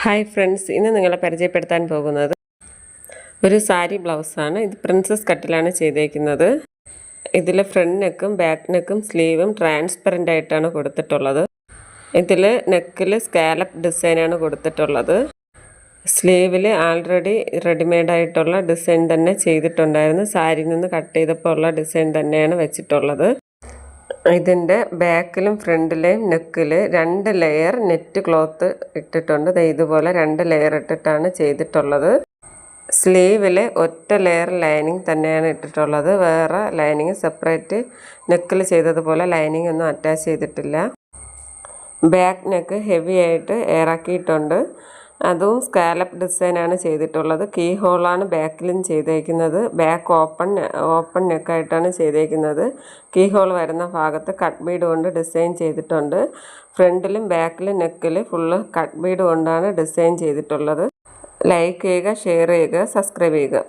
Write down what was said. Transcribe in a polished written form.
Hi friends, ഇന്ന് നിങ്ങളെ പരിചയപ്പെടുത്താൻ പോകുന്നത് ഒരു സാരി ബ്ലൗസാണ്. ഇത് പ്രിൻസസ് കട്ടിലാണ് ചെയ്തേക്കുന്നത്. ഇതിൽ ഫ്രണ്ട് നെക്കും ബാക്ക് നെക്കും സ്ലീവും ട്രാൻസ്പെറൻ്റ് ആയിട്ടാണ് കൊടുത്തിട്ടുള്ളത്. ഇതിൽ നെക്കിൽ സ്കാലപ്പ് ഡിസൈനാണ് കൊടുത്തിട്ടുള്ളത്. സ്ലീവിൽ ആൾറെഡി റെഡിമെയ്ഡായിട്ടുള്ള ഡിസൈൻ തന്നെ ചെയ്തിട്ടുണ്ടായിരുന്നു. സാരിയിൽ നിന്ന് കട്ട് ചെയ്തപ്പോൾ ഉള്ള ഡിസൈൻ തന്നെയാണ് വെച്ചിട്ടുള്ളത്. ഇതിൻ്റെ ബാക്കിലും ഫ്രണ്ടിലെയും നെക്കിൽ 2 ലെയർ നെറ്റ് ക്ലോത്ത് ഇട്ടിട്ടുണ്ട്. ഇതുപോലെ 2 ലെയർ ഇട്ടിട്ടാണ് ചെയ്തിട്ടുള്ളത്. സ്ലീവിൽ ഒറ്റ ലെയർ ലൈനിങ് തന്നെയാണ് ഇട്ടിട്ടുള്ളത്. വേറെ ലൈനിങ് സെപ്പറേറ്റ് നെക്കിൽ ചെയ്തതുപോലെ ലൈനിങ് ഒന്നും അറ്റാച്ച് ചെയ്തിട്ടില്ല. ബാക്ക് നെക്ക് ഹെവി ആയിട്ട് ഇറക്കിയിട്ടുണ്ട്. അതും സ്കാലപ്പ് ഡിസൈനാണ് ചെയ്തിട്ടുള്ളത്. കീ ഹോളാണ് ബാക്കിലും ചെയ്തേക്കുന്നത്. ബാക്ക് ഓപ്പൺ നെക്കായിട്ടാണ് ചെയ്തേക്കുന്നത്. കീ ഹോൾ വരുന്ന ഭാഗത്ത് കട്ട് ബീഡ് കൊണ്ട് ഡിസൈൻ ചെയ്തിട്ടുണ്ട്. ഫ്രണ്ടിലും ബാക്കിലും നെക്കിൽ ഫുള്ള് കട്ട് ബീഡ് കൊണ്ടാണ് ഡിസൈൻ ചെയ്തിട്ടുള്ളത്. ലൈക്ക് ചെയ്യുക, ഷെയർ ചെയ്യുക, സബ്സ്ക്രൈബ് ചെയ്യുക.